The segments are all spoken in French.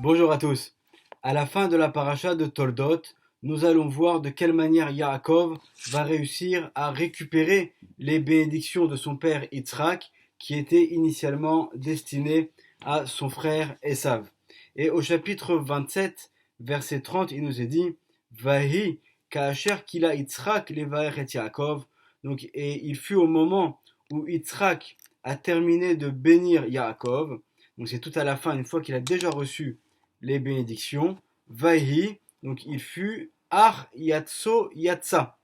Bonjour à tous. À la fin de la paracha de Toldot, nous allons voir de quelle manière Yaakov va réussir à récupérer les bénédictions de son père Yitzhak qui étaient initialement destinées à son frère Esav. Et au chapitre 27, verset 30, il nous est dit Vahi ka'asher kila Yitzhak levaer et Yaakov. Donc, et il fut au moment où Yitzhak a terminé de bénir Yaakov. Donc c'est tout à la fin, une fois qu'il a déjà reçu les bénédictions. Vahi, donc il fut Ar Yatso Yatsa,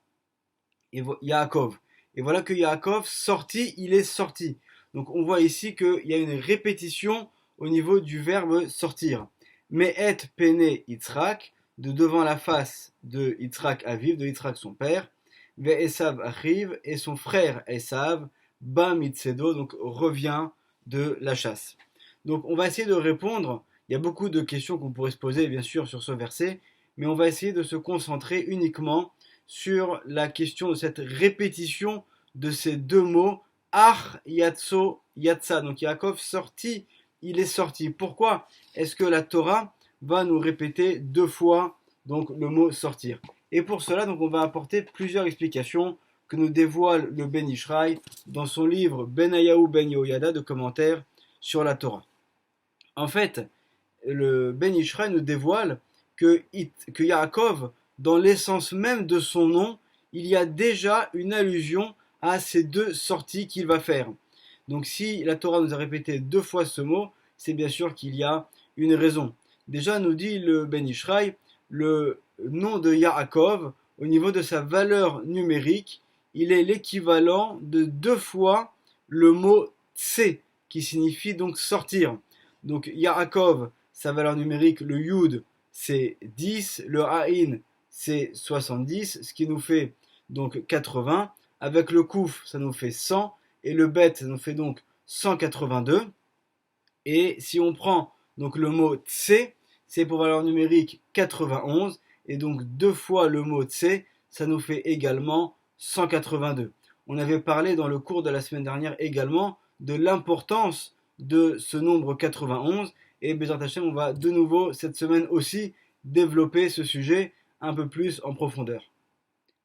et Yaakov. Et voilà que Yaakov sorti, il est sorti. Donc on voit ici qu'il y a une répétition au niveau du verbe sortir. Mais et pene Yitzhak, de devant la face de Yitzhak Aviv, de Yitzhak son père, ve Esav arrive, et son frère Esav, ba mitsedo, donc revient de la chasse. Donc on va essayer de répondre. Il y a beaucoup de questions qu'on pourrait se poser bien sûr sur ce verset, mais on va essayer de se concentrer uniquement sur la question de cette répétition de ces deux mots Ar Yatso Yatsa. Donc Yaakov sorti, il est sorti. Pourquoi est-ce que la Torah va nous répéter deux fois donc le mot sortir? Et pour cela, donc on va apporter plusieurs explications que nous dévoile le Ben Ishraï dans son livre Benayahu Ben Yehoyada de commentaires sur la Torah. En fait, le Ben Ishraï nous dévoile que Yaakov, dans l'essence même de son nom, il y a déjà une allusion à ces deux sorties qu'il va faire. Donc si la Torah nous a répété deux fois ce mot, c'est bien sûr qu'il y a une raison. Déjà, nous dit le Ben Ishraï, le nom de Yaakov, au niveau de sa valeur numérique, il est l'équivalent de deux fois le mot tse, qui signifie donc sortir. Donc Yaakov, sa valeur numérique, le Yud, c'est 10, le Aïn, c'est 70, ce qui nous fait donc 80. Avec le Kouf, ça nous fait 100, et le Bet, ça nous fait donc 182. Et si on prend donc le mot Tse, c'est pour valeur numérique 91, et donc deux fois le mot Tse, ça nous fait également 182. On avait parlé dans le cours de la semaine dernière également de l'importance de ce nombre 91, et Bezrat Hashem, on va de nouveau cette semaine aussi développer ce sujet un peu plus en profondeur.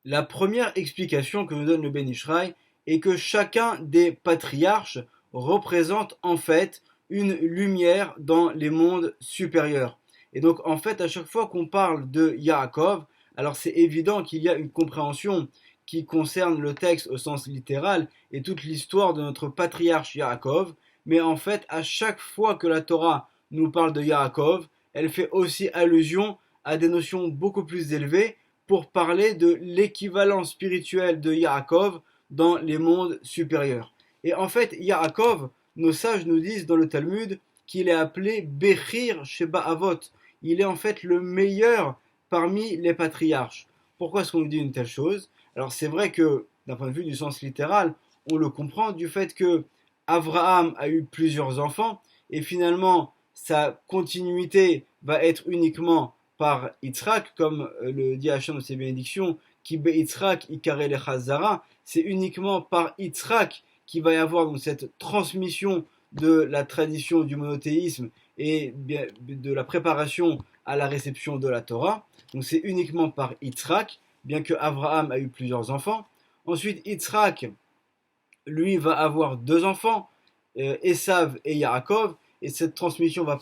La première explication que nous donne le Ben Ishraï est que chacun des patriarches représente en fait une lumière dans les mondes supérieurs. Et donc en fait à chaque fois qu'on parle de Yaakov, alors c'est évident qu'il y a une compréhension qui concerne le texte au sens littéral et toute l'histoire de notre patriarche Yaakov, mais en fait à chaque fois que la Torah nous parle de Yaakov, elle fait aussi allusion à des notions beaucoup plus élevées pour parler de l'équivalent spirituel de Yaakov dans les mondes supérieurs. Et en fait, Yaakov, nos sages nous disent dans le Talmud qu'il est appelé Bechir Sheba Avot. Il est en fait le meilleur parmi les patriarches. Pourquoi est-ce qu'on nous dit une telle chose? Alors c'est vrai que d'un point de vue du sens littéral, on le comprend du fait que Abraham a eu plusieurs enfants et finalement sa continuité va être uniquement par Yitzhak, comme le dit Hachem dans ses bénédictions, qui be Yitzhak ikare le Chazara, c'est uniquement par Yitzhak qu'il va y avoir donc cette transmission de la tradition du monothéisme et de la préparation à la réception de la Torah. Donc c'est uniquement par Yitzhak, bien que Abraham a eu plusieurs enfants. Ensuite, Yitzhak, lui, va avoir deux enfants, Esav et Yaakov, et cette transmission va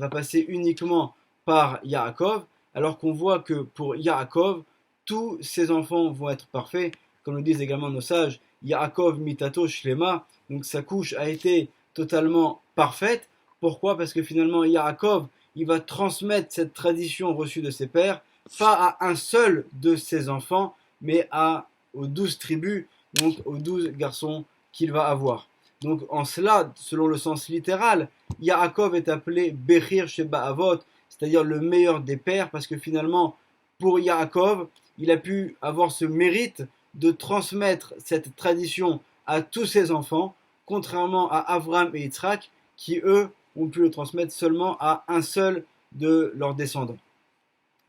passer uniquement par Yaakov, alors qu'on voit que pour Yaakov, tous ses enfants vont être parfaits, comme le disent également nos sages, Yaakov mitato shlema, donc sa couche a été totalement parfaite. Pourquoi? Parce que finalement Yaakov, il va transmettre cette tradition reçue de ses pères, pas à un seul de ses enfants, mais aux 12 tribus, donc aux 12 garçons qu'il va avoir. Donc en cela, selon le sens littéral, Yaakov est appelé Bechir Sheba Avot, c'est-à-dire le meilleur des pères, parce que finalement, pour Yaakov, il a pu avoir ce mérite de transmettre cette tradition à tous ses enfants, contrairement à Abraham et Yitzhak, qui eux ont pu le transmettre seulement à un seul de leurs descendants.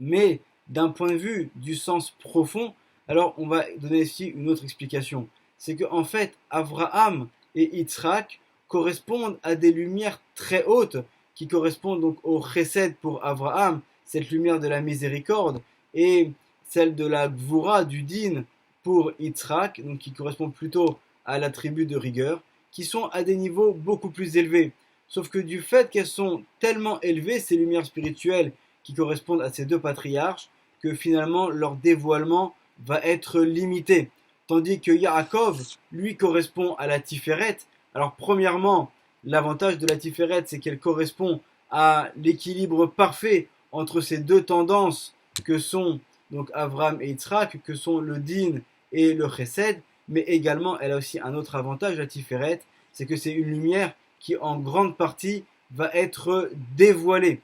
Mais d'un point de vue du sens profond, alors on va donner ici une autre explication. C'est qu'en fait, Abraham et Yitzhak correspondent à des lumières très hautes qui correspond donc au chesed pour Abraham, cette lumière de la miséricorde, et celle de la gvura, du din pour Yitzhak, donc qui correspond plutôt à l'attribut de rigueur, qui sont à des niveaux beaucoup plus élevés. Sauf que du fait qu'elles sont tellement élevées, ces lumières spirituelles qui correspondent à ces deux patriarches, que finalement leur dévoilement va être limité. Tandis que Yaakov, lui, correspond à la Tiferet. Alors premièrement, l'avantage de la Tiferet, c'est qu'elle correspond à l'équilibre parfait entre ces deux tendances que sont donc Avraham et Yitzhak, que sont le Din et le Chesed, mais également elle a aussi un autre avantage, la Tiferet, c'est que c'est une lumière qui en grande partie va être dévoilée.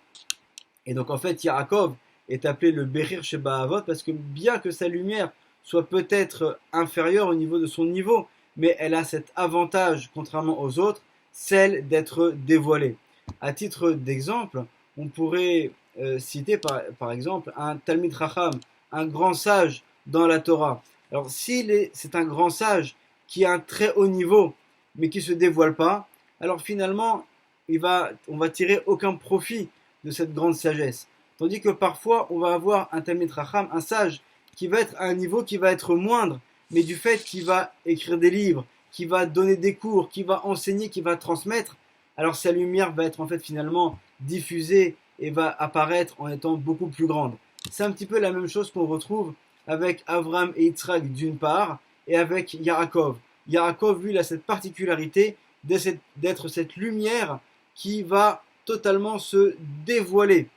Et donc en fait, Yaakov est appelé le Berir Sheba Avot parce que bien que sa lumière soit peut-être inférieure au niveau de son niveau, mais elle a cet avantage, contrairement aux autres, celle d'être dévoilée. À titre d'exemple, on pourrait citer par exemple un Talmid Chacham, un grand sage dans la Torah. Alors c'est un grand sage qui a un très haut niveau, mais qui ne se dévoile pas, alors finalement, on va tirer aucun profit de cette grande sagesse. Tandis que parfois, on va avoir un Talmid Chacham, un sage, qui va être à un niveau qui va être moindre, mais du fait qu'il va écrire des livres, qui va donner des cours, qui va enseigner, qui va transmettre, alors sa lumière va être en fait finalement diffusée et va apparaître en étant beaucoup plus grande. C'est un petit peu la même chose qu'on retrouve avec Avraham et Yitzhak d'une part, et avec Yaakov. Yaakov, lui, il a cette particularité d'être cette lumière qui va totalement se dévoiler.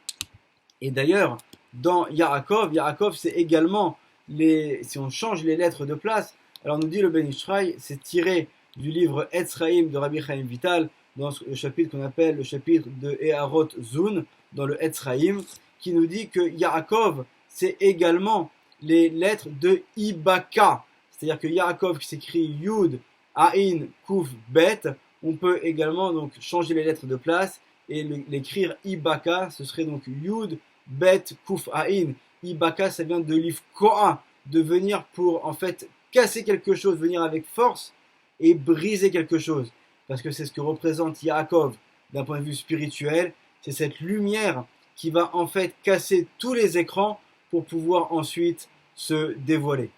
Et d'ailleurs, dans Yaakov c'est également, si on change les lettres de place, alors nous dit le Ben Ishraï, c'est tiré du livre Etzraïm de Rabbi Chaim Vital, dans le chapitre qu'on appelle le chapitre de Eharot Zun, dans le Etzraïm, qui nous dit que Yaakov, c'est également les lettres de Ibaka. C'est-à-dire que Yaakov qui s'écrit Yud, Aïn, Kouf, Bet, on peut également donc changer les lettres de place et l'écrire Ibaka, ce serait donc Yud, Bet, Kouf, Aïn. Ibaka, ça vient de l'Ifkoa, de venir pour en fait casser quelque chose, venir avec force et briser quelque chose. Parce que c'est ce que représente Yaakov d'un point de vue spirituel, c'est cette lumière qui va en fait casser tous les écrans pour pouvoir ensuite se dévoiler.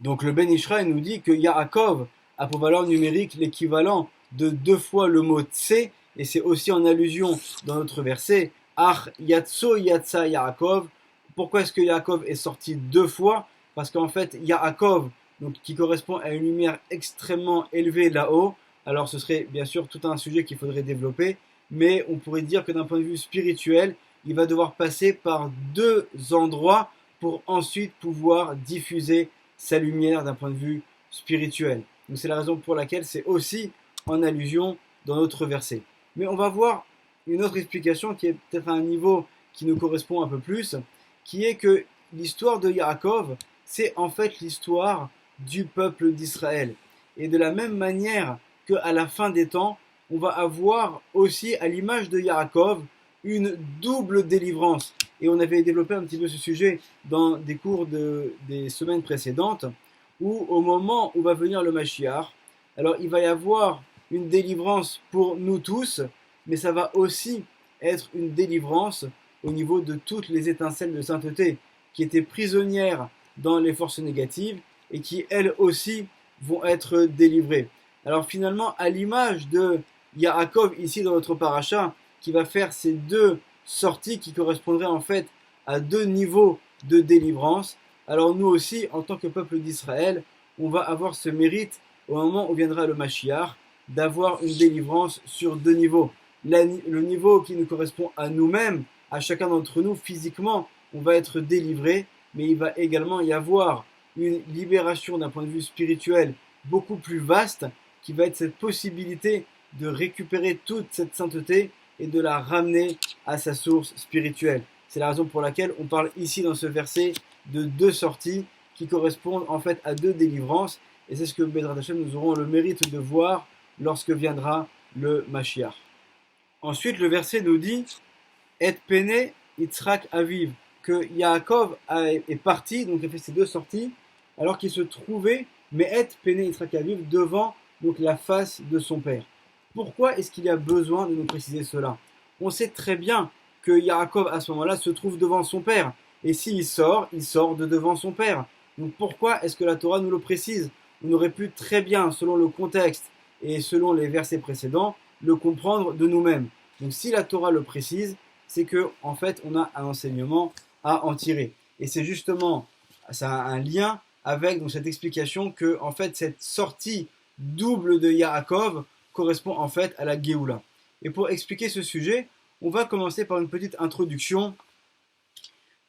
Donc le Ben Ishraï nous dit que Yaakov a pour valeur numérique l'équivalent de 2 fois le mot Tse, et c'est aussi en allusion dans notre verset, Ach Yatso Yatsa Yaakov. Pourquoi est-ce que Yaakov est sorti 2 fois? Parce qu'en fait, Yaakov, donc, qui correspond à une lumière extrêmement élevée là-haut, alors ce serait bien sûr tout un sujet qu'il faudrait développer, mais on pourrait dire que d'un point de vue spirituel, il va devoir passer par 2 endroits pour ensuite pouvoir diffuser sa lumière d'un point de vue spirituel. Donc c'est la raison pour laquelle c'est aussi en allusion dans notre verset. Mais on va voir une autre explication qui est peut-être à un niveau qui nous correspond un peu plus, qui est que l'histoire de Yaakov, c'est en fait l'histoire du peuple d'Israël. Et de la même manière qu'à la fin des temps, on va avoir aussi, à l'image de Yaakov, une double délivrance. Et on avait développé un petit peu ce sujet dans des cours des semaines précédentes, où au moment où va venir le Mashiach, alors il va y avoir une délivrance pour nous tous, mais ça va aussi être une délivrance au niveau de toutes les étincelles de sainteté qui étaient prisonnières dans les forces négatives et qui elles aussi vont être délivrées. Alors finalement, à l'image de Yaakov ici dans notre paracha, qui va faire ces 2 sorties qui correspondraient en fait à 2 niveaux de délivrance, alors nous aussi, en tant que peuple d'Israël, on va avoir ce mérite au moment où viendra le Mashiach, d'avoir une délivrance sur 2 niveaux. Le niveau qui nous correspond à nous-mêmes, à chacun d'entre nous, physiquement, on va être délivré, mais il va également y avoir une libération d'un point de vue spirituel beaucoup plus vaste, qui va être cette possibilité de récupérer toute cette sainteté et de la ramener à sa source spirituelle. C'est la raison pour laquelle on parle ici dans ce verset de 2 sorties qui correspondent en fait à 2 délivrances, et c'est ce que Bezrat Hashem nous aurons le mérite de voir lorsque viendra le Mashiach. Ensuite, le verset nous dit Et pene Yitzhak aviv, que Yaakov est parti, donc il a fait ces 2 sorties, alors qu'il se trouvait, mais Et pene Yitzhak aviv, devant donc la face de son père. Pourquoi est-ce qu'il y a besoin de nous préciser cela? On sait très bien que Yaakov à ce moment-là se trouve devant son père. Et s'il sort, il sort de devant son père. Donc pourquoi est-ce que la Torah nous le précise? On aurait pu très bien, selon le contexte et selon les versets précédents, le comprendre de nous-mêmes. Donc si la Torah le précise, c'est que en fait on a un enseignement à en tirer. Et c'est justement, ça a un lien avec donc, cette explication que en fait cette sortie double de Yaakov correspond en fait à la Géoula. Et pour expliquer ce sujet, on va commencer par une petite introduction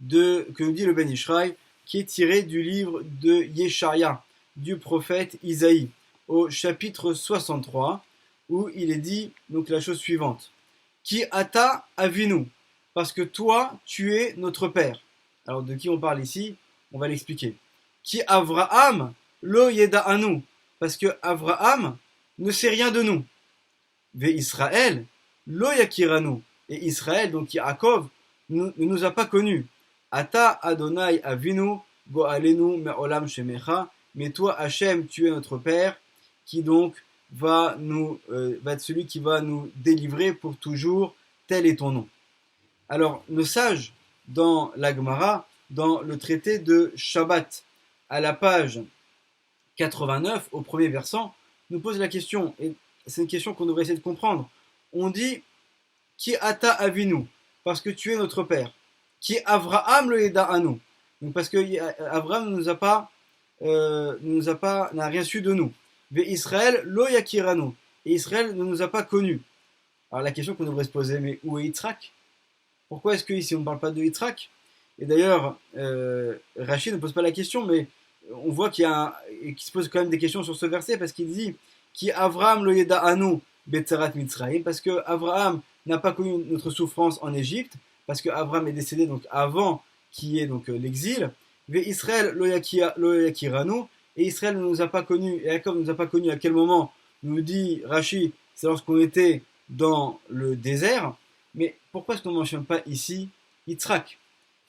que nous dit le Ben Ishraï, qui est tirée du livre de Yeshaïa, du prophète Isaïe, au chapitre 63, où il est dit donc la chose suivante. Qui ata avinu, parce que toi, tu es notre père. Alors de qui on parle ici? On va l'expliquer. Qui Avraham lo yeda anu, parce que Avraham ne sait rien de nous. Ve Israël lo yakiranu, et Israël, donc Yaakov, ne nous a pas connus. Ata Adonai avinu go'alenu me'olam shemecha, mais toi Hachem, tu es notre père, qui donc va être celui qui va nous délivrer pour toujours, tel est ton nom. Alors, nos sages, dans la Gemara, dans le traité de Shabbat, à la page 89, au premier versant, nous posent la question, et c'est une question qu'on devrait essayer de comprendre. On dit, qui ata avinu, parce que tu es notre père. Qui Avraham le yeda anu, donc parce que Avraham n'a rien su de nous. Ve Israël lo yakiranu, et Israël ne nous a pas connus. Alors la question qu'on devrait se poser, mais où est Yitzhak? Pourquoi est-ce qu'ici on ne parle pas de Yitzhak? Et d'ailleurs, Rachid ne pose pas la question, mais on voit qu'il se pose quand même des questions sur ce verset, parce qu'il dit qui Avraham lo yeda anu betzarat mitzrayim, parce que Avraham n'a pas connu notre souffrance en Égypte, parce que Abraham est décédé donc avant qu'il y ait donc l'exil. Mais Israël lo yakiranu, et Israël ne nous a pas connus, et Jacob ne nous a pas connus à quel moment? Nous dit Rashi, c'est lorsqu'on était dans le désert. Mais pourquoi est-ce qu'on ne mentionne pas ici Yitzhak?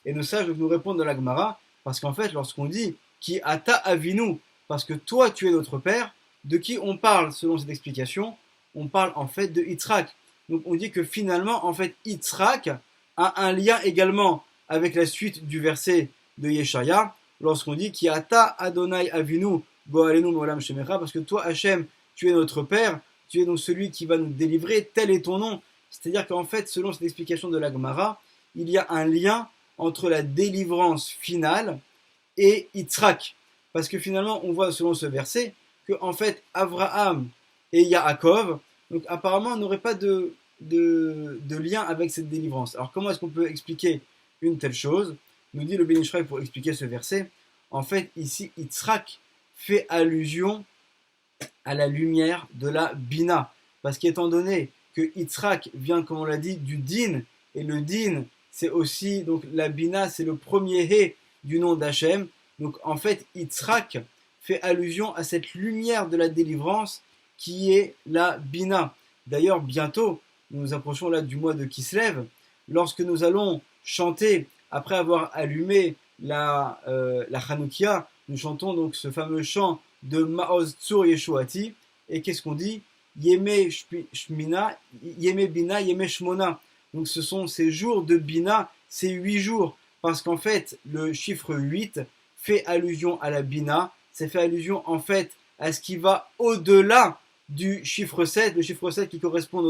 Et nos sages nous répondent dans la Gemara, parce qu'en fait, lorsqu'on dit qui ata avinu, parce que toi tu es notre père, de qui on parle selon cette explication? On parle en fait de Yitzhak. Donc on dit que finalement, en fait, Yitzhak a un lien également avec la suite du verset de Yeshaïa, lorsqu'on dit qui ata Adonai avinu go'alenu me'olam shemecha, parce que toi Hachem, tu es notre père, tu es donc celui qui va nous délivrer, tel est ton nom. C'est-à-dire qu'en fait, selon cette explication de la Gemara, il y a un lien entre la délivrance finale et Yitzhak. Parce que finalement, on voit selon ce verset que en fait, Avraham et Yaakov, donc apparemment, n'auraient pas de lien avec cette délivrance. Alors comment est-ce qu'on peut expliquer une telle chose? Nous dit le Ben Ishraï pour expliquer ce verset. En fait, ici, Yitzhak fait allusion à la lumière de la Bina. Parce qu'étant donné que Yitzhak vient, comme on l'a dit, du Din, et le Din, c'est aussi, donc la Bina, c'est le premier He du nom d'Hachem. Donc en fait, Yitzhak fait allusion à cette lumière de la délivrance qui est la Bina. D'ailleurs, bientôt, nous nous approchons là du mois de Kislev, lorsque nous allons chanter, après avoir allumé la Hanoukia, nous chantons donc ce fameux chant de Maoz Tzur Yeshuati, et qu'est-ce qu'on dit? Yeme Shmina, Yeme Bina, Yeme Shmona. Donc ce sont ces jours de Bina, ces 8 jours, parce qu'en fait, le chiffre 8 fait allusion à la Bina, ça fait allusion en fait à ce qui va au-delà du chiffre 7, le chiffre 7 qui correspond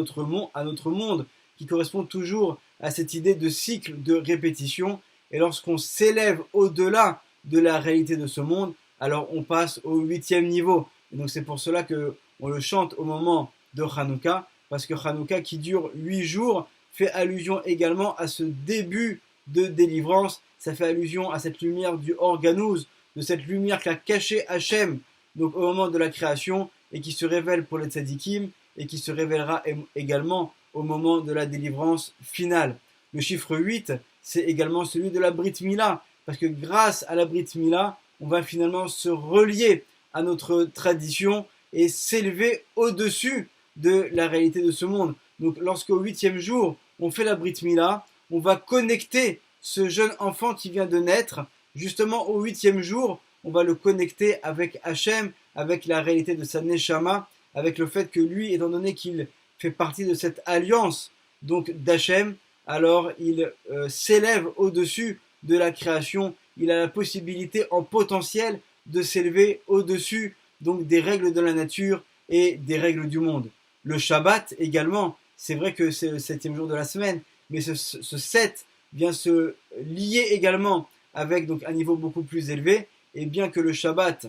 à notre monde, qui correspond toujours à cette idée de cycle de répétition. Et lorsqu'on s'élève au-delà de la réalité de ce monde, alors on passe au 8e niveau. Et donc c'est pour cela qu'on le chante au moment de Hanouka, parce que Hanouka qui dure 8 jours fait allusion également à ce début de délivrance. Ça fait allusion à cette lumière du Organouz, de cette lumière qu'a caché Hachem donc au moment de la création, et qui se révèle pour les tzadikim, et qui se révélera également au moment de la délivrance finale. Le chiffre 8, c'est également celui de la Brit Mila, parce que grâce à la Brit Mila, on va finalement se relier à notre tradition et s'élever au-dessus de la réalité de ce monde. Donc lorsqu'au 8e jour, on fait la Brit Mila, on va connecter ce jeune enfant qui vient de naître, justement au 8e jour, on va le connecter avec Hachem, avec la réalité de sa Neshama, avec le fait que lui, étant donné qu'il fait partie de cette alliance donc d'Hachem, alors il s'élève au-dessus de la création. Il a la possibilité en potentiel de s'élever au-dessus donc des règles de la nature et des règles du monde. Le Shabbat également, c'est vrai que c'est le septième jour de la semaine, mais ce 7 vient se lier également avec donc un niveau beaucoup plus élevé, et bien que le Shabbat,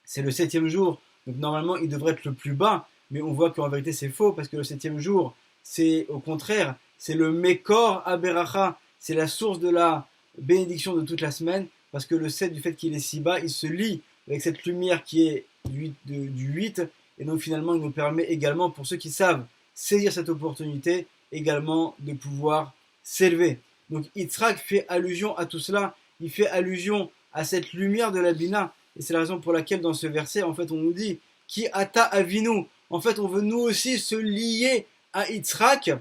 c'est le septième jour, donc normalement il devrait être le plus bas, mais on voit qu'en vérité c'est faux, parce que le septième jour, c'est au contraire, c'est le Mekor Aberacha, c'est la source de la bénédiction de toute la semaine, parce que le 7 du fait qu'il est si bas, il se lie avec cette lumière qui est du 8, et donc finalement il nous permet également, pour ceux qui savent saisir cette opportunité, également de pouvoir s'élever. Donc Yitzhak fait allusion à tout cela, il fait allusion à cette lumière de la Bina, et c'est la raison pour laquelle dans ce verset, en fait, on nous dit Ki ata avinu. En fait, on veut nous aussi se lier à Yitzhak,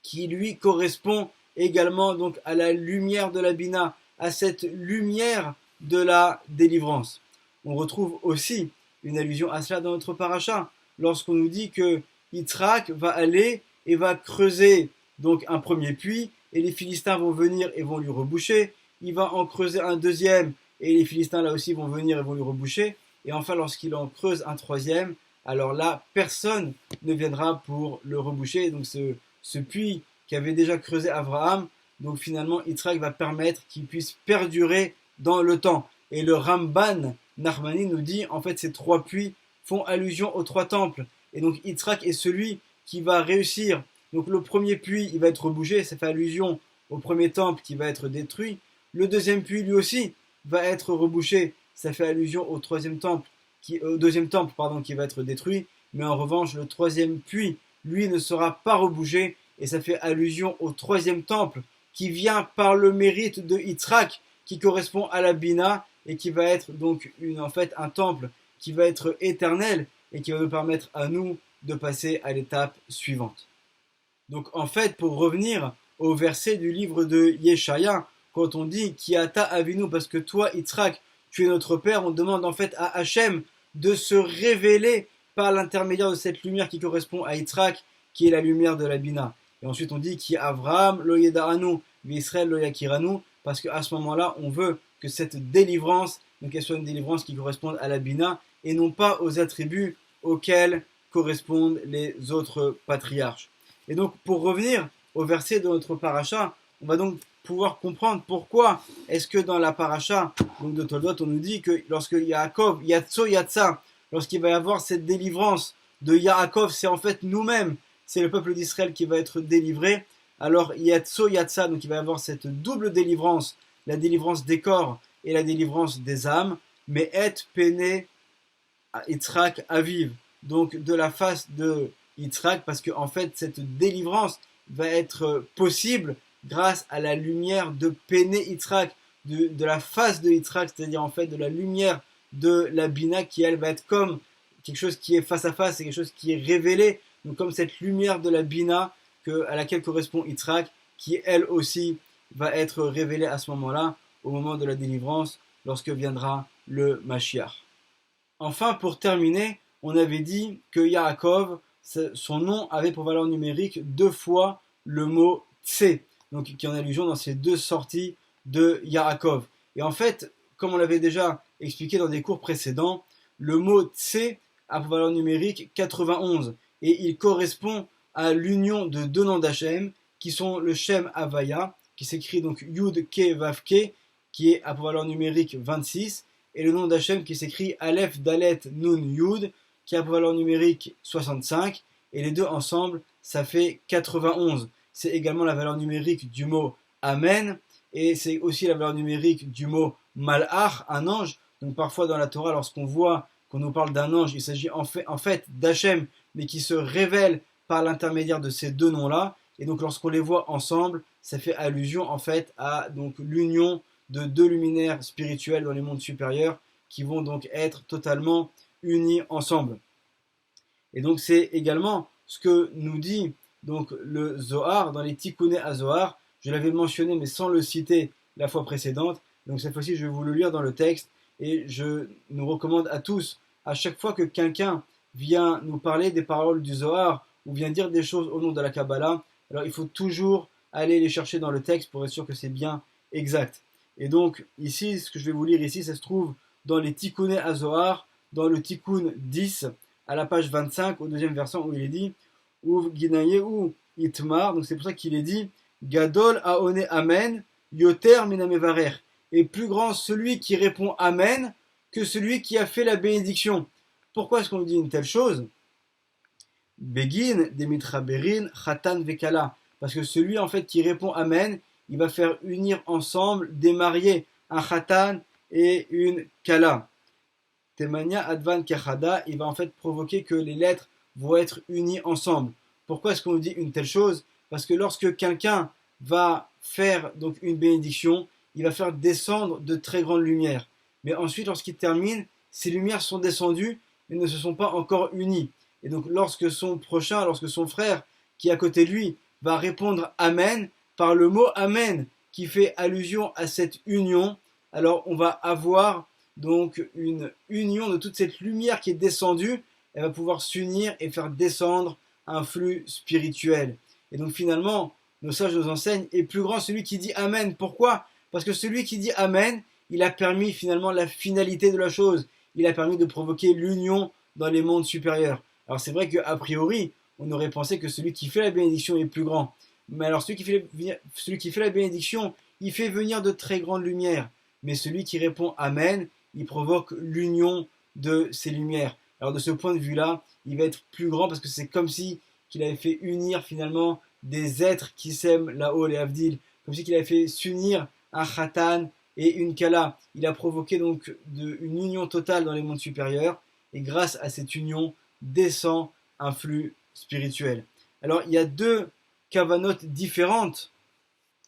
qui lui correspond également donc à la lumière de la Bina, à cette lumière de la délivrance. On retrouve aussi une allusion à cela dans notre paracha, lorsqu'on nous dit que Yitzhak va aller et va creuser donc un premier puits, et les Philistins vont venir et vont lui reboucher. Il va en creuser un deuxième, et les Philistins là aussi vont venir et vont lui reboucher. Et enfin, lorsqu'il en creuse un troisième, alors là, personne ne viendra pour le reboucher. Donc ce puits qu'avait déjà creusé Abraham, donc finalement, Yitzhak va permettre qu'il puisse perdurer dans le temps. Et le Ramban Nachmani nous dit, en fait, ces trois puits font allusion aux trois temples. Et donc Yitzhak est celui qui va réussir. Donc le premier puits, il va être rebouché, ça fait allusion au premier temple qui va être détruit. Le deuxième puits, lui aussi, va être rebouché, ça fait allusion au deuxième temple qui va être détruit. Mais en revanche, le troisième puits, lui, ne sera pas rebouché, et ça fait allusion au troisième temple qui vient par le mérite de Yitzhak, qui correspond à la Bina, et qui va être donc en fait un temple qui va être éternel et qui va nous permettre à nous de passer à l'étape suivante. Donc en fait, pour revenir au verset du livre de Yeshaya, quand on dit Ki ata avinu, parce que toi, Yitzhak, tu es notre père, on demande en fait à Hachem de se révéler par l'intermédiaire de cette lumière qui correspond à Yitzhak, qui est la lumière de la Bina. Et ensuite on dit Ki Avraham lo yeda'anu, Israël lo yakiranu, parce qu'à ce moment-là, on veut que cette délivrance, donc elle soit une délivrance qui corresponde à la Bina, et non pas aux attributs auxquels correspondent les autres patriarches. Et donc, pour revenir au verset de notre paracha, on va donc pouvoir comprendre pourquoi est-ce que dans la paracha donc de Toldot, on nous dit que lorsque Yaakov, Yatso Yatsa, lorsqu'il va y avoir cette délivrance de Yaakov, c'est en fait nous-mêmes, c'est le peuple d'Israël qui va être délivré. Alors Yatso Yatsa, donc il va y avoir cette double délivrance, la délivrance des corps et la délivrance des âmes, mais et pene Yitzhak aviv, donc de la face de Yitzhak, parce que en fait cette délivrance va être possible grâce à la lumière de Pene Yitzhak, de la face de Yitzhak, c'est-à-dire en fait de la lumière de la Bina qui elle va être comme quelque chose qui est face à face, c'est quelque chose qui est révélé, donc comme cette lumière de la Bina à laquelle correspond Yitzhak, qui elle aussi va être révélée à ce moment-là, au moment de la délivrance, lorsque viendra le Mashiach. Enfin, pour terminer, on avait dit que Yaakov, son nom avait pour valeur numérique 2 fois le mot Tse, donc qui est en allusion dans ces 2 sorties de Yaakov. Et en fait, comme on l'avait déjà expliqué dans des cours précédents, le mot Tse a pour valeur numérique 91, et il correspond à l'union de 2 noms d'Hachem, qui sont le Shem Havaya, qui s'écrit donc Yud Ke Vav Ke, qui a pour valeur numérique 26, et le nom d'Hachem qui s'écrit Aleph Dalet Nun Yud, qui a pour valeur numérique 65, et les deux ensemble, ça fait 91. C'est également la valeur numérique du mot Amen, et c'est aussi la valeur numérique du mot Malach, un ange. Donc parfois dans la Torah, lorsqu'on voit qu'on nous parle d'un ange, il s'agit en fait d'Hachem, mais qui se révèle par l'intermédiaire de ces deux noms-là, et donc lorsqu'on les voit ensemble, ça fait allusion en fait à donc l'union de 2 luminaires spirituels dans les mondes supérieurs qui vont donc être totalement unis ensemble. Et donc c'est également ce que nous dit donc le Zohar dans les Tikkuné à Zohar. Je l'avais mentionné mais sans le citer la fois précédente. Donc cette fois-ci je vais vous le lire dans le texte, et je nous recommande à tous, à chaque fois que quelqu'un vient nous parler des paroles du Zohar ou vient dire des choses au nom de la Kabbalah, Alors il faut toujours aller les chercher dans le texte pour être sûr que c'est bien exact. Et donc ici, ce que je vais vous lire ici, ça se trouve dans les Tikkuné Azohar, dans le Tikkun 10, à la page 25, au deuxième verset où il est dit ou Ginaye ou Itmar, donc c'est pour ça qu'il est dit Gadol Aone Amen, Yoter Minamevarer, est plus grand celui qui répond Amen que celui qui a fait la bénédiction. Pourquoi est-ce qu'on dit une telle chose? Begin, Demitra Berin, Khatan Vekala. Parce que celui en fait qui répond Amen, il va faire unir ensemble des mariés, un Khatan et une Kala. Temania Advan Kachada, il va en fait provoquer que les lettres vont être unies ensemble. Pourquoi est-ce qu'on dit une telle chose? Parce que lorsque quelqu'un va faire donc une bénédiction, il va faire descendre de très grandes lumières. Mais ensuite, lorsqu'il termine, ces lumières sont descendues, mais ne se sont pas encore unies. Et donc, lorsque son prochain, lorsque son frère qui est à côté de lui va répondre Amen par le mot Amen qui fait allusion à cette union, alors on va avoir donc une union de toute cette lumière qui est descendue, elle va pouvoir s'unir et faire descendre un flux spirituel. Et donc finalement, nos sages nous enseignent, est plus grand celui qui dit Amen. Pourquoi? Parce que celui qui dit Amen, il a permis finalement la finalité de la chose. Il a permis de provoquer l'union dans les mondes supérieurs. Alors c'est vrai qu'a priori, on aurait pensé que celui qui fait la bénédiction est plus grand. Mais alors celui qui fait la bénédiction, il fait venir de très grandes lumières. Mais celui qui répond Amen, il provoque l'union de ces lumières. Alors de ce point de vue-là, il va être plus grand parce que c'est comme si qu'il avait fait unir finalement des êtres qui s'aiment là-haut, les Avdil, comme si qu'il avait fait s'unir un Khatan et une Kala. Il a provoqué donc une union totale dans les mondes supérieurs et grâce à cette union descend un flux spirituel. Alors il y a deux kavanotes différentes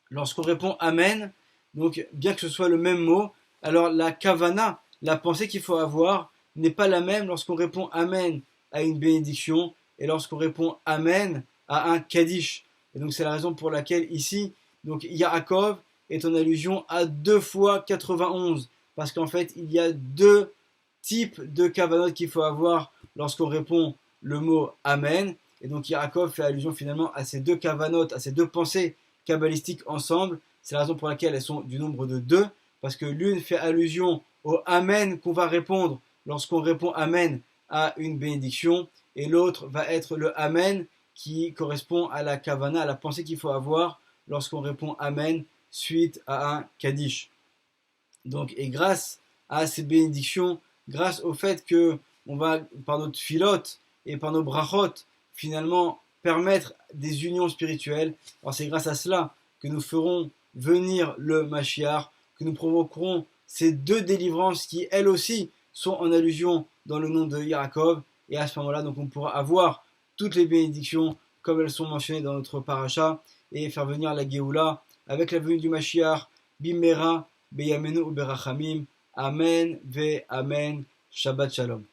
lorsqu'on répond Amen, donc bien que ce soit le même mot, alors la kavana, la pensée qu'il faut avoir, n'est pas la même lorsqu'on répond Amen à une bénédiction et lorsqu'on répond Amen à un Kaddish. Et donc c'est la raison pour laquelle ici, donc Yaakov est en allusion à 2 fois 91, parce qu'en fait il y a deux types de kavanot qu'il faut avoir lorsqu'on répond le mot Amen. Et donc Yaakov fait allusion finalement à ces deux kavanot, à ces deux pensées kabbalistiques ensemble. C'est la raison pour laquelle elles sont du nombre de 2, parce que l'une fait allusion au Amen qu'on va répondre lorsqu'on répond Amen à une bénédiction, et l'autre va être le Amen qui correspond à la kavana, à la pensée qu'il faut avoir lorsqu'on répond Amen suite à un Kaddish. Donc, et grâce à ces bénédictions, grâce au fait que on va, par notre filote et par nos brachot, finalement permettre des unions spirituelles, alors c'est grâce à cela que nous ferons venir le Mashiach, que nous provoquerons ces deux délivrances qui, elles aussi, sont en allusion dans le nom de Yaakov, et à ce moment-là, donc on pourra avoir toutes les bénédictions comme elles sont mentionnées dans notre paracha, et faire venir la Géoula avec la venue du Mashiach, Bimera, Beyamenu Uberachamim, Amen, Ve Amen, Shabbat Shalom.